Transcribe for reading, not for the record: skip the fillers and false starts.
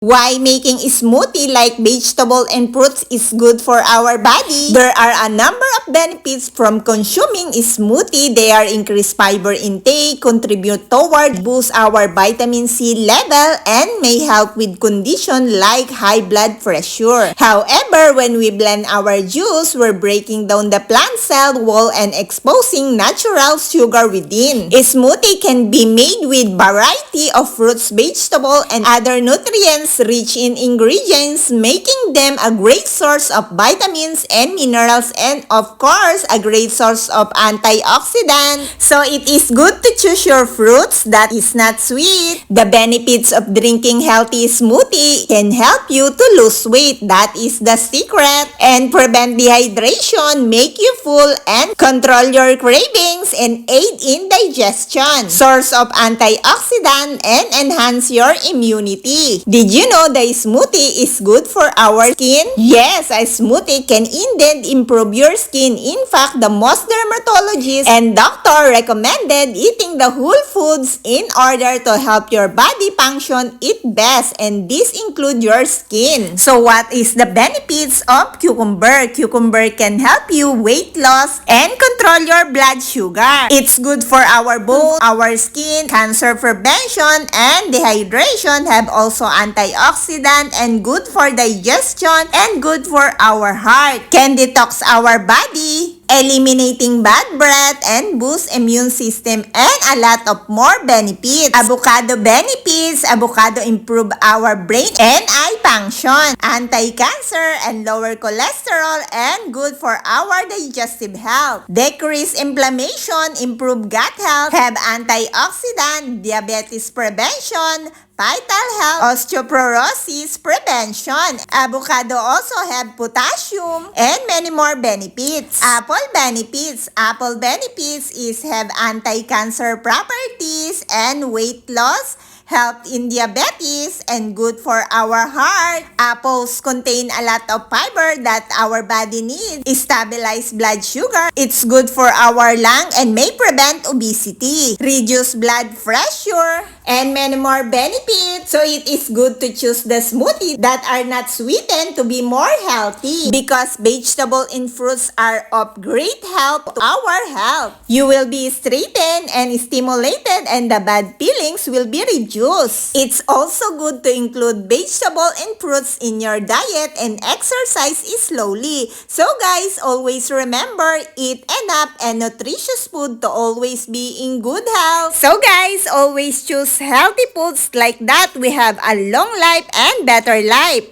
Why making smoothie like vegetable and fruits is good for our body? There are a number of benefits from consuming smoothie. They are increase fiber intake, contribute toward boost our vitamin C level, and may help with condition like high blood pressure. However, when we blend our juice, we're breaking down the plant cell wall and exposing natural sugar within. A smoothie can be made with variety of fruits, vegetable, and other nutrients rich in ingredients, making them a great source of vitamins and minerals, and of course, a great source of antioxidant. So it is good to choose your fruits that is not sweet. The benefits of drinking healthy smoothie can help you to lose weight. That is the secret. And prevent dehydration, make you full, and control your cravings, and aid in digestion. Source of antioxidant and enhance your immunity. Did you know the smoothie is good for our skin? Yes, a smoothie can indeed improve your skin. In fact, the most dermatologists and doctor recommended eating the whole foods in order to help your body function it best, and this include your skin. So what is the benefits of cucumber? Cucumber can help you weight loss and control your blood sugar. It's good for our bones, our skin, cancer prevention, and dehydration. Have also antioxidant and good for digestion and good for our heart. Can detox our body, eliminating bad breath, and boost immune system, and a lot of more benefits. Avocado benefits. Avocado improve our brain and eye function, anti-cancer and lower cholesterol, and good for our digestive health. Decrease inflammation, improve gut health, have antioxidant, diabetes prevention, vital health, osteoporosis prevention. Avocado also have potassium and many more benefits. Apple benefits. Apple benefits is have anti-cancer properties and weight loss, help in diabetes, and good for our heart. Apples contain a lot of fiber that our body needs. Stabilize blood sugar. It's good for our lung and may prevent obesity. Reduce blood pressure, and many more benefits. So it is good to choose the smoothie that are not sweetened to be more healthy, because vegetable and fruits are of great help to our health. You will be straightened and stimulated, and the bad feelings will be reduced. It's also good to include vegetable and fruits in your diet and exercise slowly. So guys, always remember, eat enough and nutritious food to always be in good health. So guys, always choose healthy foods, like that we have a long life and better life.